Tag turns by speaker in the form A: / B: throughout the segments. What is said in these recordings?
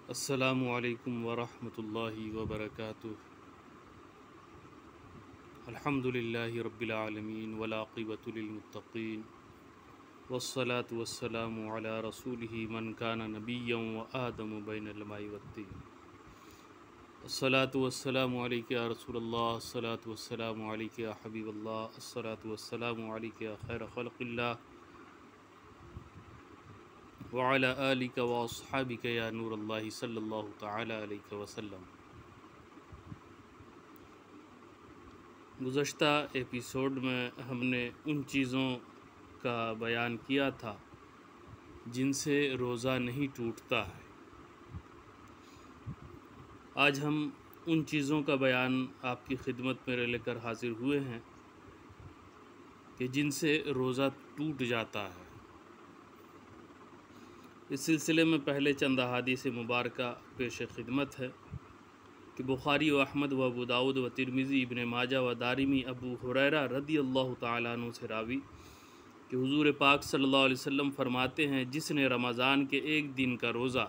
A: السلام علیکم ورحمۃ اللہ وبرکاتہ۔ الحمد للہ رب العالمین والعاقبۃ للمتقین والصلاة والسلام علی رسولہ من کان نبیا وآدم بین الماء والطین۔ الصلاة والسلام علیک یا رسول اللہ، الصلاة والسلام علیک یا حبیب اللہ، الصلاة والسلام علیک یا خیر خلق اللہ وعلی آلک واصحابک یا نور اللہ صلی اللہ تعالی علیہ وسلم۔ گزشتہ ایپیسوڈ میں ہم نے ان چیزوں کا بیان کیا تھا جن سے روزہ نہیں ٹوٹتا ہے۔ آج ہم ان چیزوں کا بیان آپ کی خدمت میں لے کر حاضر ہوئے ہیں کہ جن سے روزہ ٹوٹ جاتا ہے۔ اس سلسلے میں پہلے چند احادیث مبارکہ پیش خدمت ہے کہ بخاری و احمد و ابو داؤد و ترمذی، ابن ماجہ و دارمی ابو ہریرہ رضی اللہ تعالیٰ عنہ سے راوی کہ حضور پاک صلی اللہ علیہ وسلم فرماتے ہیں، جس نے رمضان کے ایک دن کا روزہ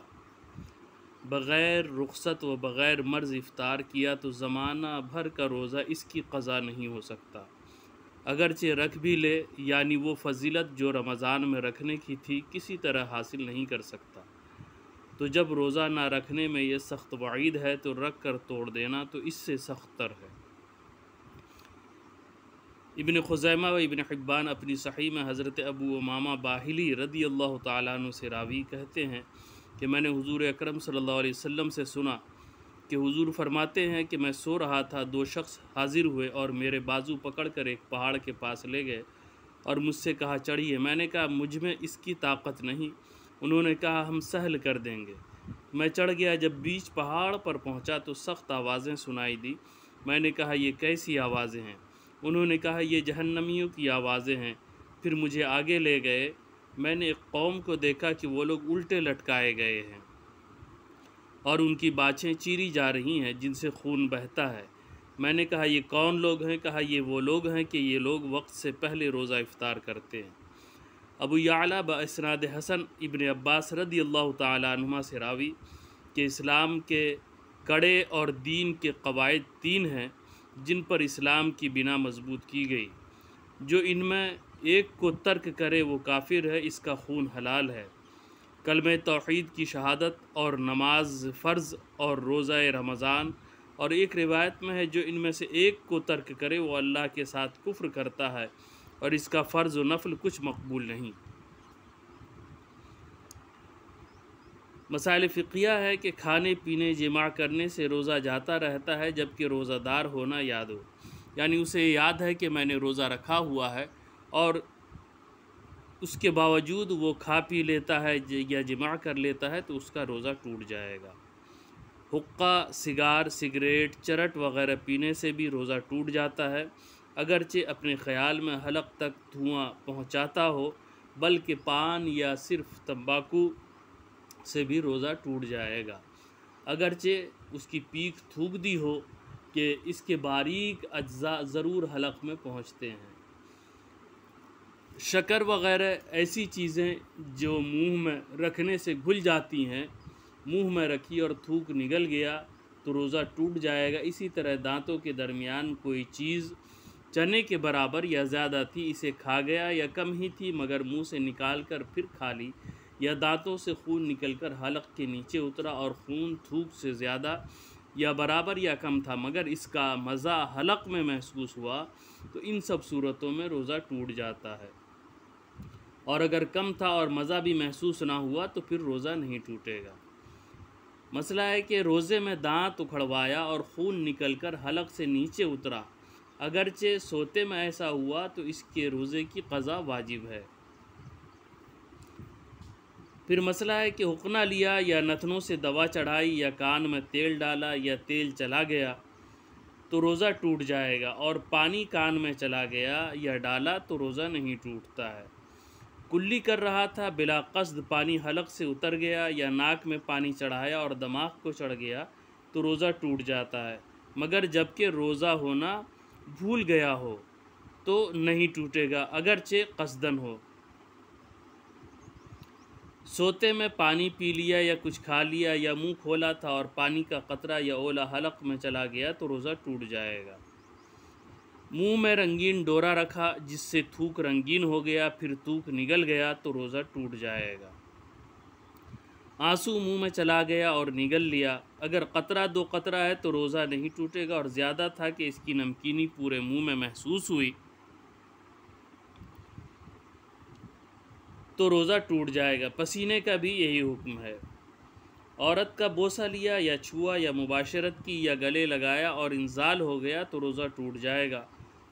A: بغیر رخصت و بغیر مرض افطار کیا تو زمانہ بھر کا روزہ اس کی قضا نہیں ہو سکتا، اگرچہ رکھ بھی لے، یعنی وہ فضیلت جو رمضان میں رکھنے کی تھی کسی طرح حاصل نہیں کر سکتا۔ تو جب روزہ نہ رکھنے میں یہ سخت وعید ہے تو رکھ کر توڑ دینا تو اس سے سخت تر ہے۔ ابن خزیمہ و ابن حبان اپنی صحیح میں حضرت ابو امامہ باہلی رضی اللہ تعالیٰ عنہ سے راوی کہتے ہیں کہ میں نے حضور اکرم صلی اللہ علیہ وسلم سے سنا کہ حضور فرماتے ہیں کہ میں سو رہا تھا، دو شخص حاضر ہوئے اور میرے بازو پکڑ کر ایک پہاڑ کے پاس لے گئے اور مجھ سے کہا چڑھیے۔ میں نے کہا مجھ میں اس کی طاقت نہیں۔ انہوں نے کہا ہم سہل کر دیں گے۔ میں چڑھ گیا، جب بیچ پہاڑ پر پہنچا تو سخت آوازیں سنائی دی۔ میں نے کہا یہ کیسی آوازیں ہیں؟ انہوں نے کہا یہ جہنمیوں کی آوازیں ہیں۔ پھر مجھے آگے لے گئے، میں نے ایک قوم کو دیکھا کہ وہ لوگ الٹے لٹکائے گئے ہیں اور ان کی باچھیں چیری جا رہی ہیں جن سے خون بہتا ہے۔ میں نے کہا یہ کون لوگ ہیں؟ کہا یہ وہ لوگ ہیں کہ یہ لوگ وقت سے پہلے روزہ افطار کرتے ہیں۔ ابو یعلا باسناد حسن ابن عباس رضی اللہ تعالیٰ عنہما سے راوی کہ اسلام کے کڑے اور دین کے قواعد تین ہیں جن پر اسلام کی بنا مضبوط کی گئی۔ جو ان میں ایک کو ترک کرے وہ کافر ہے، اس کا خون حلال ہے۔ کلمہ توحید کی شہادت اور نماز فرض اور روزہ رمضان، اور ایک روایت میں ہے جو ان میں سے ایک کو ترک کرے وہ اللہ کے ساتھ کفر کرتا ہے اور اس کا فرض و نفل کچھ مقبول نہیں۔ مسائل فقہیہ ہے کہ کھانے پینے جماع کرنے سے روزہ جاتا رہتا ہے جبکہ روزہ دار ہونا یاد ہو، یعنی اسے یاد ہے کہ میں نے روزہ رکھا ہوا ہے اور اس کے باوجود وہ کھا پی لیتا ہے یا جماع کر لیتا ہے تو اس کا روزہ ٹوٹ جائے گا۔ حقہ، سگار، سگریٹ، چرٹ وغیرہ پینے سے بھی روزہ ٹوٹ جاتا ہے، اگرچہ اپنے خیال میں حلق تک دھواں پہنچاتا ہو، بلکہ پان یا صرف تمباکو سے بھی روزہ ٹوٹ جائے گا، اگرچہ اس کی پیک تھوک دی ہو کہ اس کے باریک اجزاء ضرور حلق میں پہنچتے ہیں۔ شکر وغیرہ ایسی چیزیں جو منہ میں رکھنے سے گھل جاتی ہیں، منہ میں رکھی اور تھوک نگل گیا تو روزہ ٹوٹ جائے گا۔ اسی طرح دانتوں کے درمیان کوئی چیز چنے کے برابر یا زیادہ تھی، اسے کھا گیا، یا کم ہی تھی مگر منہ سے نکال کر پھر کھا لی، یا دانتوں سے خون نکل کر حلق کے نیچے اترا اور خون تھوک سے زیادہ یا برابر یا کم تھا مگر اس کا مزہ حلق میں محسوس ہوا، تو ان سب صورتوں میں روزہ ٹوٹ جاتا ہے۔ اور اگر کم تھا اور مزہ بھی محسوس نہ ہوا تو پھر روزہ نہیں ٹوٹے گا۔ مسئلہ ہے کہ روزے میں دانت اکھڑوایا اور خون نکل کر حلق سے نیچے اترا، اگرچہ سوتے میں ایسا ہوا تو اس کے روزے کی قضا واجب ہے۔ پھر مسئلہ ہے کہ حقنہ لیا یا نتنوں سے دوا چڑھائی یا کان میں تیل ڈالا یا تیل چلا گیا تو روزہ ٹوٹ جائے گا، اور پانی کان میں چلا گیا یا ڈالا تو روزہ نہیں ٹوٹتا ہے۔ کلی کر رہا تھا، بلا قصد پانی حلق سے اتر گیا یا ناک میں پانی چڑھایا اور دماغ کو چڑھ گیا تو روزہ ٹوٹ جاتا ہے، مگر جبکہ روزہ ہونا بھول گیا ہو تو نہیں ٹوٹے گا، اگرچہ قصدن ہو۔ سوتے میں پانی پی لیا یا کچھ کھا لیا یا منہ کھولا تھا اور پانی کا قطرہ یا اولا حلق میں چلا گیا تو روزہ ٹوٹ جائے گا۔ منہ میں رنگین ڈورا رکھا جس سے تھوک رنگین ہو گیا پھر تھوک نگل گیا تو روزہ ٹوٹ جائے گا۔ آنسو منہ میں چلا گیا اور نگل لیا، اگر قطرہ 2 قطرہ ہے تو روزہ نہیں ٹوٹے گا، اور زیادہ تھا کہ اس کی نمکینی پورے منہ میں محسوس ہوئی تو روزہ ٹوٹ جائے گا۔ پسینے کا بھی یہی حکم ہے۔ عورت کا بوسہ لیا یا چھوا یا مباشرت کی یا گلے لگایا اور انزال ہو گیا تو روزہ ٹوٹ جائے گا،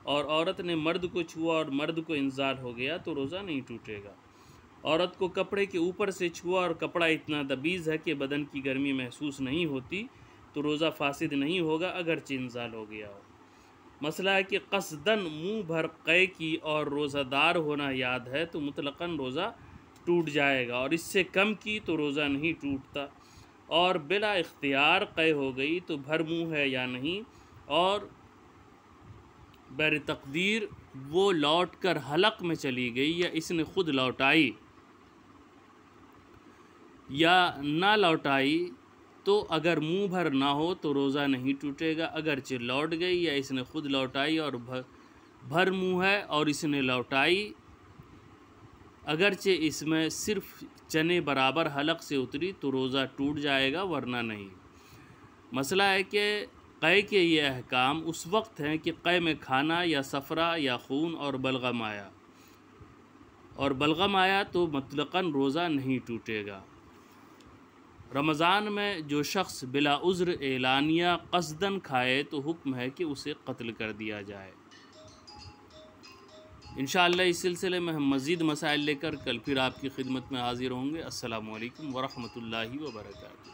A: اور عورت نے مرد کو چھوا اور مرد کو انزال ہو گیا تو روزہ نہیں ٹوٹے گا۔ عورت کو کپڑے کے اوپر سے چھوا اور کپڑا اتنا دبیز ہے کہ بدن کی گرمی محسوس نہیں ہوتی تو روزہ فاسد نہیں ہوگا اگرچہ انزال ہو گیا ہو۔ مسئلہ ہے کہ قصداً منہ بھر قے کی اور روزہ دار ہونا یاد ہے تو مطلقاً روزہ ٹوٹ جائے گا، اور اس سے کم کی تو روزہ نہیں ٹوٹتا، اور بلا اختیار قے ہو گئی تو بھر منہ ہے یا نہیں، اور بر تقدیر وہ لوٹ کر حلق میں چلی گئی یا اس نے خود لوٹائی یا نہ لوٹائی تو اگر منہ بھر نہ ہو تو روزہ نہیں ٹوٹے گا، اگرچہ لوٹ گئی یا اس نے خود لوٹائی اور بھر منہ ہے اور اس نے لوٹائی، اگرچہ اس میں صرف چنے برابر حلق سے اتری تو روزہ ٹوٹ جائے گا ورنہ نہیں۔ مسئلہ ہے کہ قے کے یہ احکام اس وقت ہیں کہ قے میں کھانا یا سفرہ یا خون اور بلغم آیا تو مطلقاً روزہ نہیں ٹوٹے گا۔ رمضان میں جو شخص بلا عذر اعلانیہ قصداً کھائے تو حکم ہے کہ اسے قتل کر دیا جائے۔ انشاءاللہ اس سلسلے میں ہم مزید مسائل لے کر کل پھر آپ کی خدمت میں حاضر ہوں گے۔ السلام علیکم ورحمۃ اللہ وبرکاتہ۔